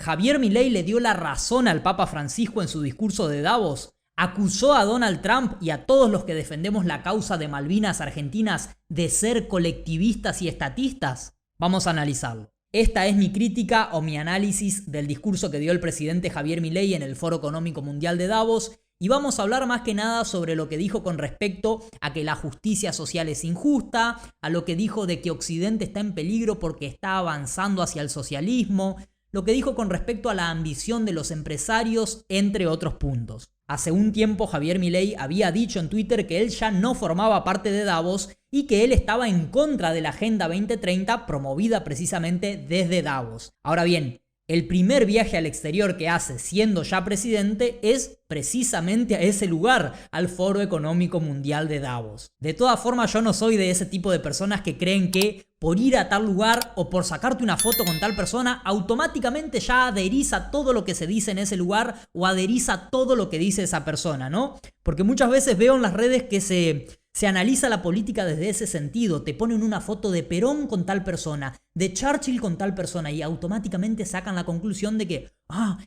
Javier Milei le dio la razón al Papa Francisco en su discurso de Davos. Acusó a Donald Trump y a todos los que defendemos la causa de Malvinas Argentinas de ser colectivistas y estatistas. Vamos a analizarlo. Esta es mi crítica o mi análisis del discurso que dio el presidente Javier Milei en el Foro Económico Mundial de Davos. Y vamos a hablar más que nada sobre lo que dijo con respecto a que la justicia social es injusta, a lo que dijo de que Occidente está en peligro porque está avanzando hacia el socialismo, lo que dijo con respecto a la ambición de los empresarios, entre otros puntos. Hace un tiempo Javier Milei había dicho en Twitter que él ya no formaba parte de Davos y que él estaba en contra de la Agenda 2030 promovida precisamente desde Davos. Ahora bien, el primer viaje al exterior que hace siendo ya presidente es precisamente a ese lugar, al Foro Económico Mundial de Davos. De todas formas, yo no soy de ese tipo de personas que creen que por ir a tal lugar o por sacarte una foto con tal persona, automáticamente ya adherís a todo lo que se dice en ese lugar o adherís a todo lo que dice esa persona, ¿no? Porque muchas veces veo en las redes que se analiza la política desde ese sentido. Te ponen una foto de Perón con tal persona, de Churchill con tal persona y automáticamente sacan la conclusión de que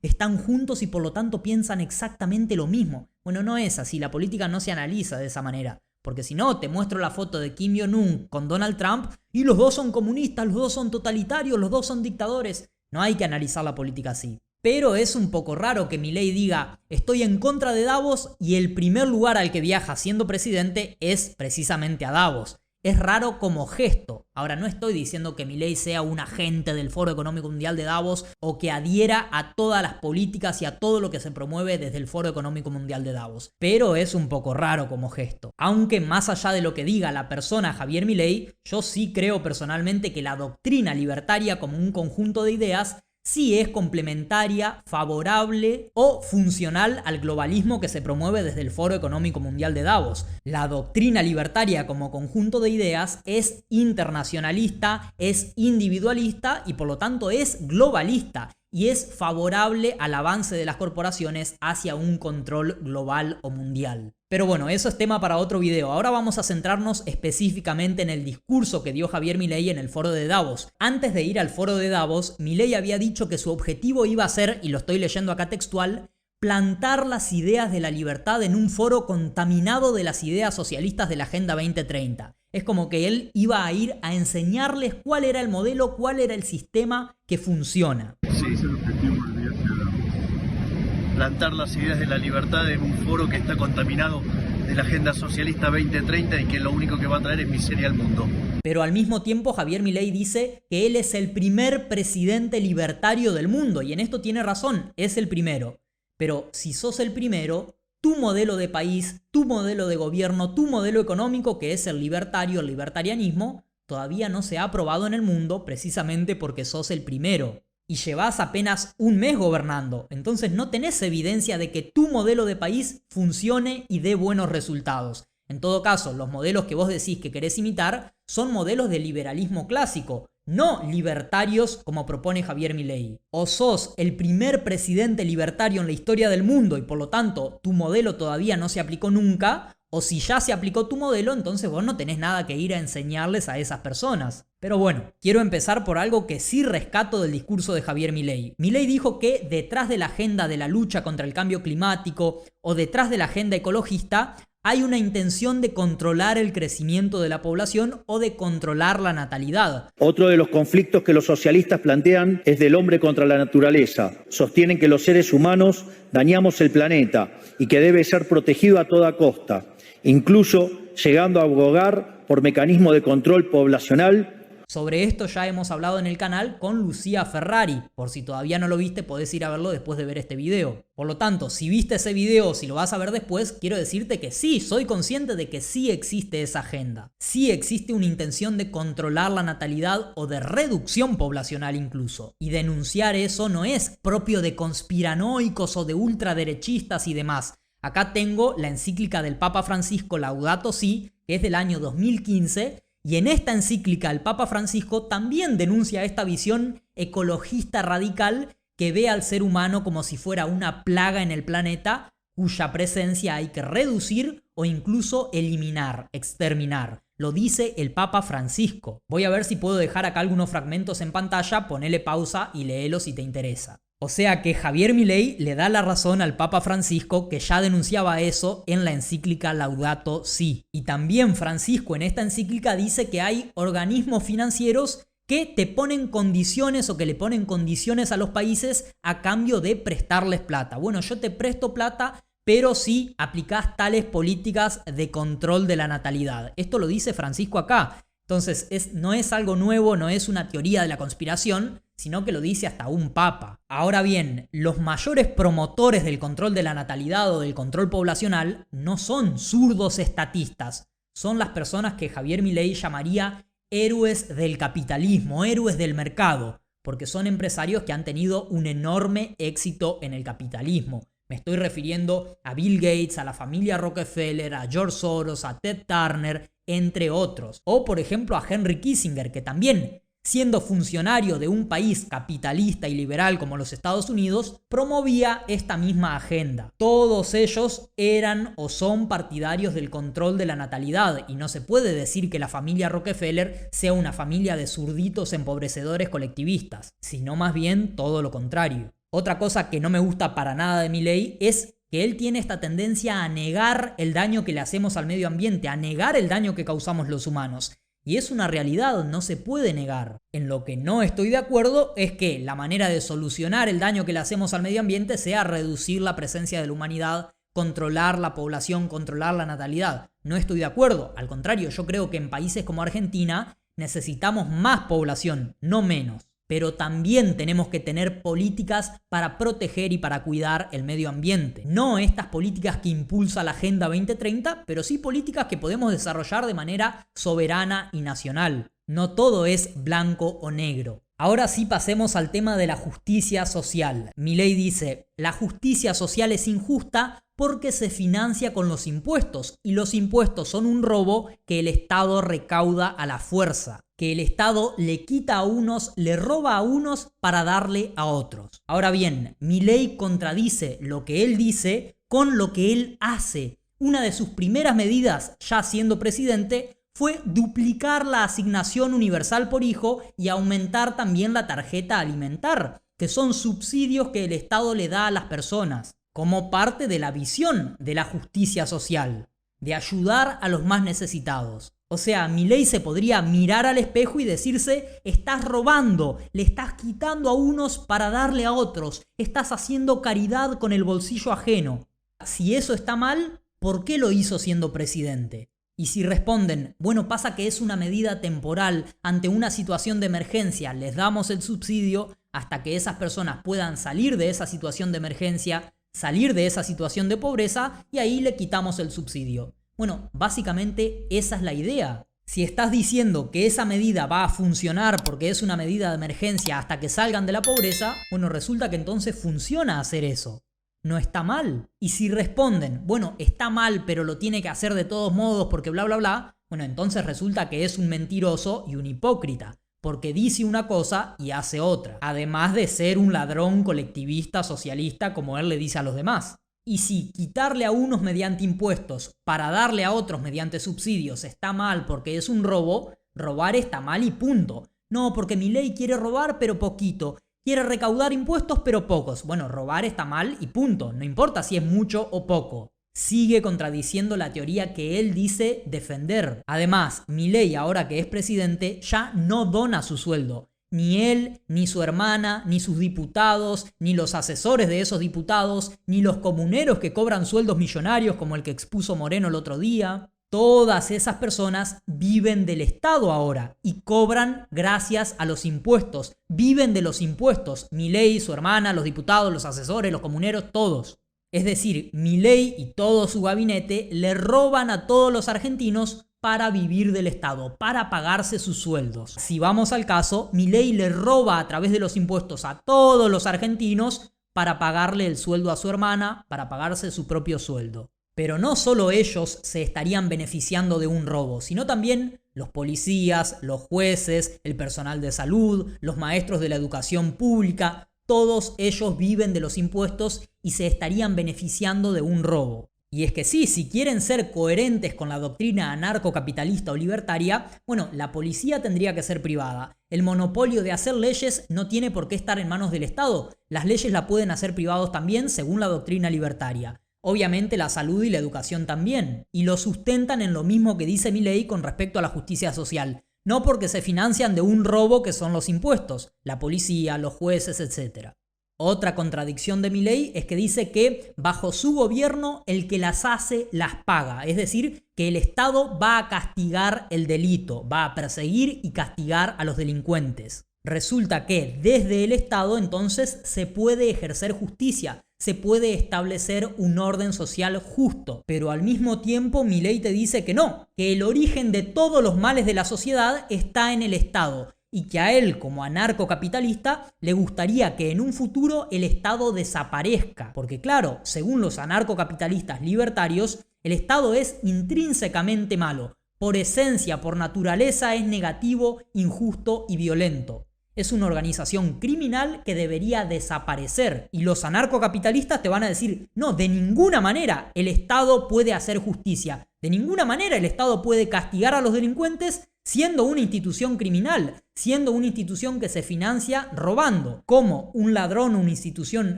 están juntos y por lo tanto piensan exactamente lo mismo. Bueno, no es así, la política no se analiza de esa manera. Porque si no, te muestro la foto de Kim Jong-un con Donald Trump y los dos son comunistas, los dos son totalitarios, los dos son dictadores. No hay que analizar la política así. Pero es un poco raro que Milei diga estoy en contra de Davos y el primer lugar al que viaja siendo presidente es precisamente a Davos. Es raro como gesto. Ahora, no estoy diciendo que Milei sea un agente del Foro Económico Mundial de Davos o que adhiera a todas las políticas y a todo lo que se promueve desde el Foro Económico Mundial de Davos. Pero es un poco raro como gesto. Aunque más allá de lo que diga la persona Javier Milei, yo sí creo personalmente que la doctrina libertaria como un conjunto de ideas sí es complementaria, favorable o funcional al globalismo que se promueve desde el Foro Económico Mundial de Davos. La doctrina libertaria como conjunto de ideas es internacionalista, es individualista y por lo tanto es globalista y es favorable al avance de las corporaciones hacia un control global o mundial. Pero bueno, eso es tema para otro video. Ahora vamos a centrarnos específicamente en el discurso que dio Javier Milei en el Foro de Davos. Antes de ir al Foro de Davos, Milei había dicho que su objetivo iba a ser, y lo estoy leyendo acá textual, plantar las ideas de la libertad en un foro contaminado de las ideas socialistas de la Agenda 2030. Es como que él iba a ir a enseñarles cuál era el modelo, cuál era el sistema que funciona. Sí, es el objetivo del viaje a Davos. Plantar las ideas de la libertad en un foro que está contaminado de la Agenda Socialista 2030 y que lo único que va a traer es miseria al mundo. Pero al mismo tiempo Javier Milei dice que él es el primer presidente libertario del mundo y en esto tiene razón, es el primero. Pero si sos el primero, tu modelo de país, tu modelo de gobierno, tu modelo económico, que es el libertario, el libertarianismo, todavía no se ha aprobado en el mundo precisamente porque sos el primero. Y llevas apenas un mes gobernando, entonces no tenés evidencia de que tu modelo de país funcione y dé buenos resultados. En todo caso, los modelos que vos decís que querés imitar son modelos de liberalismo clásico, no libertarios como propone Javier Milei. O sos el primer presidente libertario en la historia del mundo y por lo tanto tu modelo todavía no se aplicó nunca, o si ya se aplicó tu modelo, entonces vos no tenés nada que ir a enseñarles a esas personas. Pero bueno, quiero empezar por algo que sí rescato del discurso de Javier Milei. Milei dijo que detrás de la agenda de la lucha contra el cambio climático o detrás de la agenda ecologista hay una intención de controlar el crecimiento de la población o de controlar la natalidad. Otro de los conflictos que los socialistas plantean es del hombre contra la naturaleza. Sostienen que los seres humanos dañamos el planeta y que debe ser protegido a toda costa, incluso llegando a abogar por mecanismos de control poblacional. Sobre esto ya hemos hablado en el canal con Lucía Ferrari. Por si todavía no lo viste, podés ir a verlo después de ver este video. Por lo tanto, si viste ese video o si lo vas a ver después, quiero decirte que sí, soy consciente de que sí existe esa agenda. Sí existe una intención de controlar la natalidad o de reducción poblacional incluso. Y denunciar eso no es propio de conspiranoicos o de ultraderechistas y demás. Acá tengo la encíclica del Papa Francisco Laudato Si, que es del año 2015, y en esta encíclica el Papa Francisco también denuncia esta visión ecologista radical que ve al ser humano como si fuera una plaga en el planeta cuya presencia hay que reducir o incluso eliminar, exterminar. Lo dice el Papa Francisco. Voy a ver si puedo dejar acá algunos fragmentos en pantalla, ponele pausa y léelo si te interesa. O sea que Javier Milei le da la razón al Papa Francisco, que ya denunciaba eso en la encíclica Laudato Si. Y también Francisco en esta encíclica dice que hay organismos financieros que te ponen condiciones o que le ponen condiciones a los países a cambio de prestarles plata. Bueno, yo te presto plata, pero si aplicás tales políticas de control de la natalidad. Esto lo dice Francisco acá. Entonces no es algo nuevo, no es una teoría de la conspiración, sino que lo dice hasta un papa. Ahora bien, los mayores promotores del control de la natalidad o del control poblacional no son zurdos estatistas, son las personas que Javier Milei llamaría héroes del capitalismo, héroes del mercado, porque son empresarios que han tenido un enorme éxito en el capitalismo. Me estoy refiriendo a Bill Gates, a la familia Rockefeller, a George Soros, a Ted Turner, entre otros. O por ejemplo a Henry Kissinger, que también, siendo funcionario de un país capitalista y liberal como los Estados Unidos, promovía esta misma agenda. Todos ellos eran o son partidarios del control de la natalidad y no se puede decir que la familia Rockefeller sea una familia de zurditos empobrecedores colectivistas, sino más bien todo lo contrario. Otra cosa que no me gusta para nada de Milei es que él tiene esta tendencia a negar el daño que le hacemos al medio ambiente, a negar el daño que causamos los humanos. Y es una realidad, no se puede negar. En lo que no estoy de acuerdo es que la manera de solucionar el daño que le hacemos al medio ambiente sea reducir la presencia de la humanidad, controlar la población, controlar la natalidad. No estoy de acuerdo. Al contrario, yo creo que en países como Argentina necesitamos más población, no menos. Pero también tenemos que tener políticas para proteger y para cuidar el medio ambiente. No estas políticas que impulsa la Agenda 2030, pero sí políticas que podemos desarrollar de manera soberana y nacional. No todo es blanco o negro. Ahora sí pasemos al tema de la justicia social. Milei dice, la justicia social es injusta porque se financia con los impuestos y los impuestos son un robo que el Estado recauda a la fuerza, que el Estado le quita a unos, le roba a unos para darle a otros. Ahora bien, Milei contradice lo que él dice con lo que él hace. Una de sus primeras medidas, ya siendo presidente, fue duplicar la asignación universal por hijo y aumentar también la tarjeta alimentar, que son subsidios que el Estado le da a las personas, como parte de la visión de la justicia social, de ayudar a los más necesitados. O sea, Milei se podría mirar al espejo y decirse, estás robando, le estás quitando a unos para darle a otros, estás haciendo caridad con el bolsillo ajeno. Si eso está mal, ¿por qué lo hizo siendo presidente? Y si responden, bueno, pasa que es una medida temporal, ante una situación de emergencia, les damos el subsidio hasta que esas personas puedan salir de esa situación de emergencia, salir de esa situación de pobreza y ahí le quitamos el subsidio. Bueno, básicamente esa es la idea. Si estás diciendo que esa medida va a funcionar porque es una medida de emergencia hasta que salgan de la pobreza, bueno, resulta que entonces funciona hacer eso. No está mal. Y si responden, bueno, está mal, pero lo tiene que hacer de todos modos porque bla, bla, bla, bueno, entonces resulta que es un mentiroso y un hipócrita, porque dice una cosa y hace otra, además de ser un ladrón colectivista socialista como él le dice a los demás. Y si quitarle a unos mediante impuestos para darle a otros mediante subsidios está mal porque es un robo, robar está mal y punto. No, porque Milei quiere robar pero poquito. Quiere recaudar impuestos pero pocos. Bueno, robar está mal y punto. No importa si es mucho o poco. Sigue contradiciendo la teoría que él dice defender. Además, Milei, ahora que es presidente, ya no dona su sueldo. Ni él, ni su hermana, ni sus diputados, ni los asesores de esos diputados, ni los comuneros que cobran sueldos millonarios como el que expuso Moreno el otro día. Todas esas personas viven del Estado ahora y cobran gracias a los impuestos. Viven de los impuestos. Milei, su hermana, los diputados, los asesores, los comuneros, todos. Es decir, Milei y todo su gabinete le roban a todos los argentinos para vivir del Estado, para pagarse sus sueldos. Si vamos al caso, Milei le roba a través de los impuestos a todos los argentinos para pagarle el sueldo a su hermana, para pagarse su propio sueldo. Pero no solo ellos se estarían beneficiando de un robo, sino también los policías, los jueces, el personal de salud, los maestros de la educación pública. Todos ellos viven de los impuestos y se estarían beneficiando de un robo. Y es que sí, si quieren ser coherentes con la doctrina anarcocapitalista o libertaria, bueno, la policía tendría que ser privada. El monopolio de hacer leyes no tiene por qué estar en manos del Estado. Las leyes la pueden hacer privados también según la doctrina libertaria. Obviamente la salud y la educación también. Y lo sustentan en lo mismo que dice Milei con respecto a la justicia social. No porque se financian de un robo que son los impuestos, la policía, los jueces, etc. Otra contradicción de Milei es que dice que bajo su gobierno el que las hace las paga, es decir, que el Estado va a castigar el delito, va a perseguir y castigar a los delincuentes. Resulta que desde el Estado entonces se puede ejercer justicia, se puede establecer un orden social justo, pero al mismo tiempo Milei te dice que no, que el origen de todos los males de la sociedad está en el Estado. Y que a él, como anarcocapitalista, le gustaría que en un futuro el Estado desaparezca. Porque claro, según los anarcocapitalistas libertarios, el Estado es intrínsecamente malo. Por esencia, por naturaleza, es negativo, injusto y violento. Es una organización criminal que debería desaparecer. Y los anarcocapitalistas te van a decir, no, de ninguna manera el Estado puede hacer justicia. De ninguna manera el Estado puede castigar a los delincuentes siendo una institución criminal, siendo una institución que se financia robando. ¿Cómo un ladrón o una institución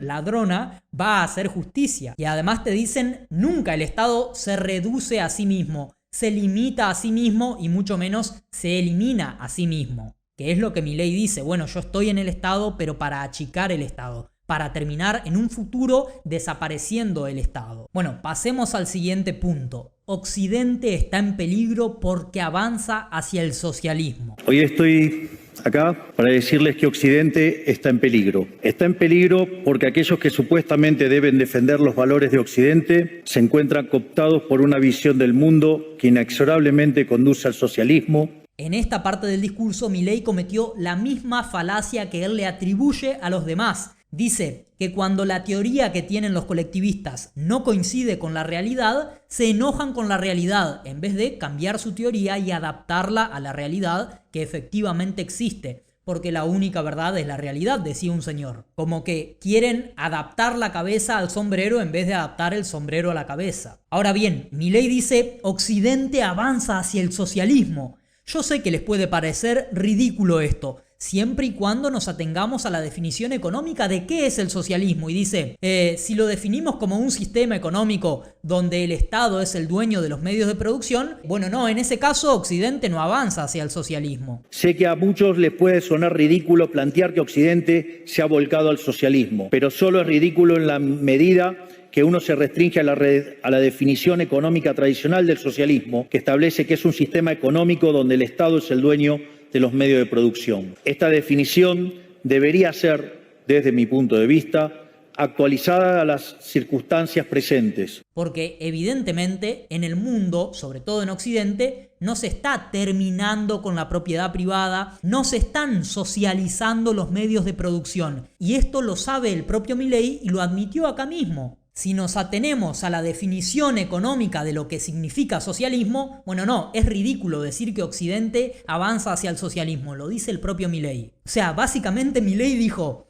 ladrona va a hacer justicia? Y además te dicen, nunca el Estado se reduce a sí mismo, se limita a sí mismo y mucho menos se elimina a sí mismo. Que es lo que Milei dice, bueno, yo estoy en el Estado, pero para achicar el Estado, para terminar en un futuro desapareciendo el Estado. Bueno, pasemos al siguiente punto. Occidente está en peligro porque avanza hacia el socialismo. Hoy estoy acá para decirles que Occidente está en peligro. Está en peligro porque aquellos que supuestamente deben defender los valores de Occidente se encuentran cooptados por una visión del mundo que inexorablemente conduce al socialismo. En esta parte del discurso, Milei cometió la misma falacia que él le atribuye a los demás. Dice que cuando la teoría que tienen los colectivistas no coincide con la realidad, se enojan con la realidad en vez de cambiar su teoría y adaptarla a la realidad que efectivamente existe. Porque la única verdad es la realidad, decía un señor. Como que quieren adaptar la cabeza al sombrero en vez de adaptar el sombrero a la cabeza. Ahora bien, Milei dice, Occidente avanza hacia el socialismo. Yo sé que les puede parecer ridículo esto, siempre y cuando nos atengamos a la definición económica de qué es el socialismo. Y dice, si lo definimos como un sistema económico donde el Estado es el dueño de los medios de producción, bueno, no, en ese caso Occidente no avanza hacia el socialismo. Sé que a muchos les puede sonar ridículo plantear que Occidente se ha volcado al socialismo, pero solo es ridículo en la medida que uno se restringe a la definición económica tradicional del socialismo, que establece que es un sistema económico donde el Estado es el dueño de los medios de producción. Esta definición debería ser, desde mi punto de vista, actualizada a las circunstancias presentes. Porque evidentemente en el mundo, sobre todo en Occidente, no se está terminando con la propiedad privada, no se están socializando los medios de producción. Y esto lo sabe el propio Milei y lo admitió acá mismo. Si nos atenemos a la definición económica de lo que significa socialismo, bueno, no, es ridículo decir que Occidente avanza hacia el socialismo, lo dice el propio Milei. O sea, básicamente Milei dijo,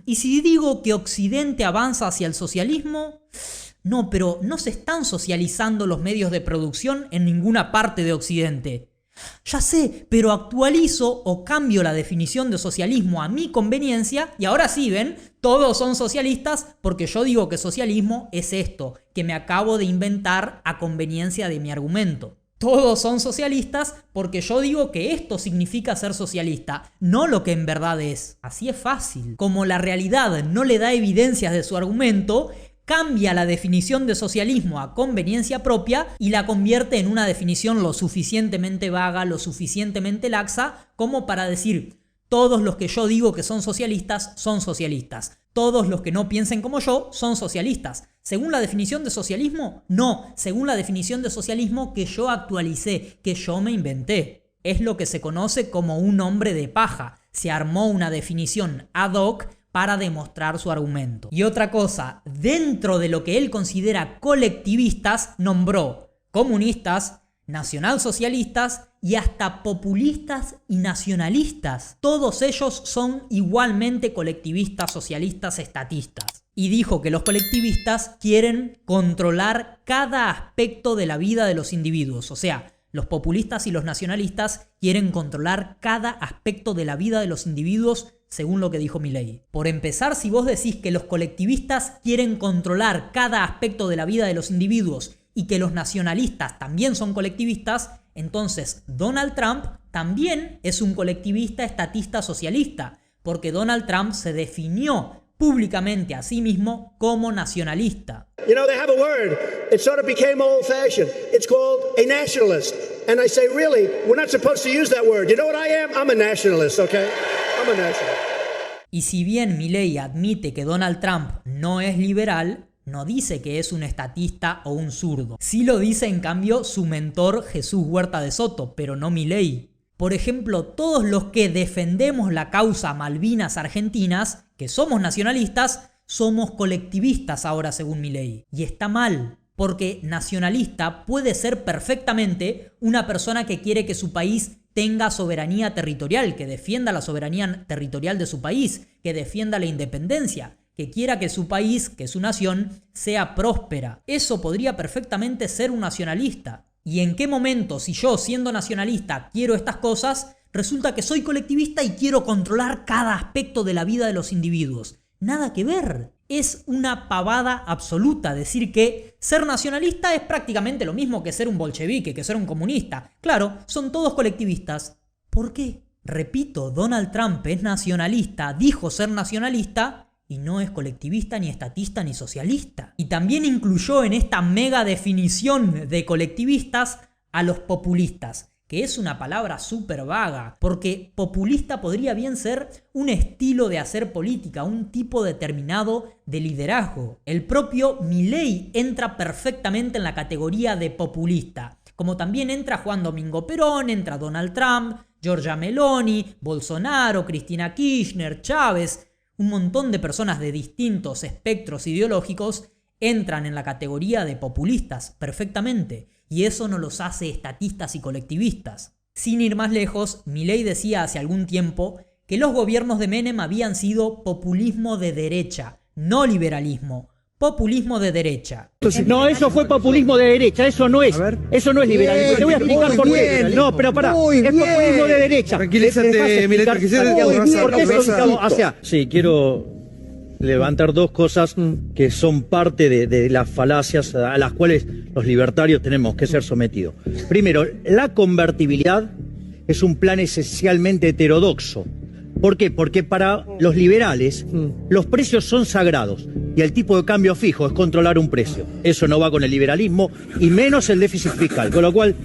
¿y si digo que Occidente avanza hacia el socialismo? No, pero no se están socializando los medios de producción en ninguna parte de Occidente. Ya sé, pero actualizo o cambio la definición de socialismo a mi conveniencia y ahora sí, ¿ven? Todos son socialistas porque yo digo que socialismo es esto, que me acabo de inventar a conveniencia de mi argumento. Todos son socialistas porque yo digo que esto significa ser socialista, no lo que en verdad es. Así es fácil. Como la realidad no le da evidencias de su argumento, cambia la definición de socialismo a conveniencia propia y la convierte en una definición lo suficientemente vaga, lo suficientemente laxa, como para decir, todos los que yo digo que son socialistas, todos los que no piensen como yo, son socialistas. ¿Según la definición de socialismo? No, según la definición de socialismo que yo actualicé, que yo me inventé. Es lo que se conoce como un hombre de paja. Se armó una definición ad hoc para demostrar su argumento. Y otra cosa, dentro de lo que él considera colectivistas, nombró comunistas, nacionalsocialistas y hasta populistas y nacionalistas. Todos ellos son igualmente colectivistas, socialistas, estatistas. Y dijo que los colectivistas quieren controlar cada aspecto de la vida de los individuos. O sea, los populistas y los nacionalistas quieren controlar cada aspecto de la vida de los individuos, según lo que dijo Milei. Por empezar, si vos decís que los colectivistas quieren controlar cada aspecto de la vida de los individuos y que los nacionalistas también son colectivistas, entonces Donald Trump también es un colectivista, estatista, socialista, porque Donald Trump se definió públicamente a sí mismo como nacionalista. You know, they have a word. It sort of became old-fashioned. It's called a nationalist. And I say, really, we're not supposed to use that word. You know what I am? I'm a nationalist, okay? I'm a nationalist. Y si bien Milei admite que Donald Trump no es liberal, no dice que es un estatista o un zurdo. Sí lo dice en cambio su mentor Jesús Huerta de Soto, pero no Milei. Por ejemplo, todos los que defendemos la causa Malvinas Argentinas, que somos nacionalistas, somos colectivistas ahora según Milei. Y está mal, porque nacionalista puede ser perfectamente una persona que quiere que su país tenga soberanía territorial, que defienda la soberanía territorial de su país, que defienda la independencia, que quiera que su país, que su nación, sea próspera. Eso podría perfectamente ser un nacionalista. ¿Y en qué momento, si yo, siendo nacionalista, quiero estas cosas, resulta que soy colectivista y quiero controlar cada aspecto de la vida de los individuos? Nada que ver. Es una pavada absoluta decir que ser nacionalista es prácticamente lo mismo que ser un bolchevique, que ser un comunista. Claro, son todos colectivistas. ¿Por qué? Repito, Donald Trump es nacionalista, dijo ser nacionalista, y no es colectivista, ni estatista, ni socialista. Y también incluyó en esta mega definición de colectivistas a los populistas, que es una palabra súper vaga, porque populista podría bien ser un estilo de hacer política, un tipo determinado de liderazgo. El propio Milei entra perfectamente en la categoría de populista, como también entra Juan Domingo Perón, entra Donald Trump, Giorgia Meloni, Bolsonaro, Cristina Kirchner, Chávez. Un montón de personas de distintos espectros ideológicos entran en la categoría de populistas perfectamente, y eso no los hace estatistas y colectivistas. Sin ir más lejos, Milei decía hace algún tiempo que los gobiernos de Menem habían sido populismo de derecha, no liberalismo. Populismo de derecha. No, eso fue populismo de derecha, eso no es liberalismo. Te voy a explicar por qué. No, pero pará, es populismo de derecha. Tranquilízate, Milei, sí, quiero levantar dos cosas que son parte de las falacias a las cuales los libertarios tenemos que ser sometidos. Primero, la convertibilidad es un plan esencialmente heterodoxo. ¿Por qué? Porque para los liberales los precios son sagrados y el tipo de cambio fijo es controlar un precio. Eso no va con el liberalismo y menos el déficit fiscal, con lo cual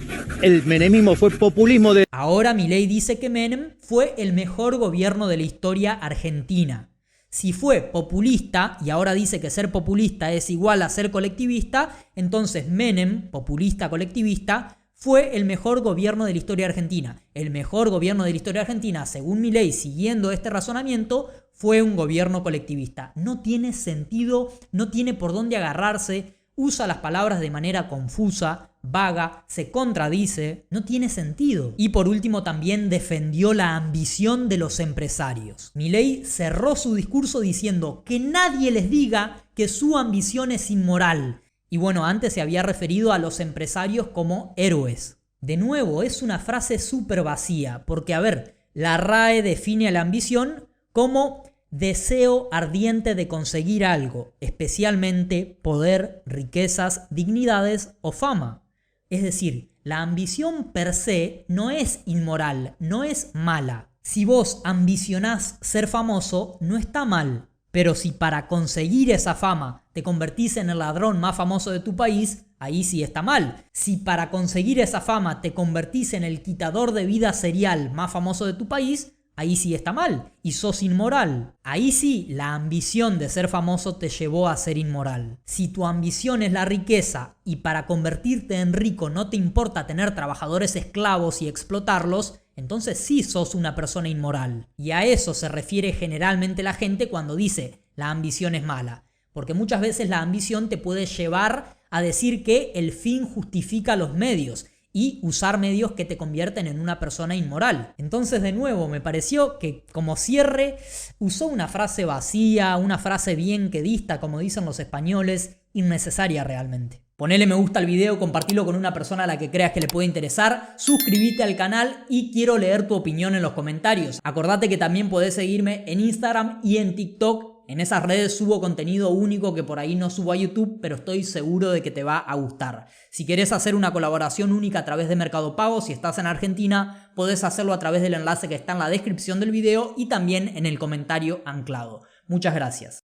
el menemismo fue populismo de... Ahora Milei dice que Menem fue el mejor gobierno de la historia argentina. Si fue populista y ahora dice que ser populista es igual a ser colectivista, entonces Menem, populista colectivista, fue el mejor gobierno de la historia argentina. El mejor gobierno de la historia argentina, según Milei, siguiendo este razonamiento, fue un gobierno colectivista. No tiene sentido, no tiene por dónde agarrarse, usa las palabras de manera confusa, vaga, se contradice, no tiene sentido. Y por último también defendió la ambición de los empresarios. Milei cerró su discurso diciendo que nadie les diga que su ambición es inmoral. Y bueno, antes se había referido a los empresarios como héroes. De nuevo, es una frase súper vacía, porque a ver, la RAE define a la ambición como deseo ardiente de conseguir algo, especialmente poder, riquezas, dignidades o fama. Es decir, la ambición per se no es inmoral, no es mala. Si vos ambicionás ser famoso, no está mal. Pero si para conseguir esa fama te convertís en el ladrón más famoso de tu país, ahí sí está mal. Si para conseguir esa fama te convertís en el quitador de vida serial más famoso de tu país, ahí sí está mal y sos inmoral. Ahí sí la ambición de ser famoso te llevó a ser inmoral. Si tu ambición es la riqueza y para convertirte en rico no te importa tener trabajadores esclavos y explotarlos, entonces sí sos una persona inmoral. Y a eso se refiere generalmente la gente cuando dice la ambición es mala. Porque muchas veces la ambición te puede llevar a decir que el fin justifica los medios y usar medios que te convierten en una persona inmoral. Entonces, de nuevo, me pareció que como cierre usó una frase vacía, una frase bien quedista, como dicen los españoles, innecesaria realmente. Ponele me gusta al video, compartilo con una persona a la que creas que le puede interesar, suscríbete al canal y quiero leer tu opinión en los comentarios. Acordate que también podés seguirme en Instagram y en TikTok. En esas redes subo contenido único que por ahí no subo a YouTube, pero estoy seguro de que te va a gustar. Si querés hacer una colaboración única a través de Mercado Pago, si estás en Argentina, podés hacerlo a través del enlace que está en la descripción del video y también en el comentario anclado. Muchas gracias.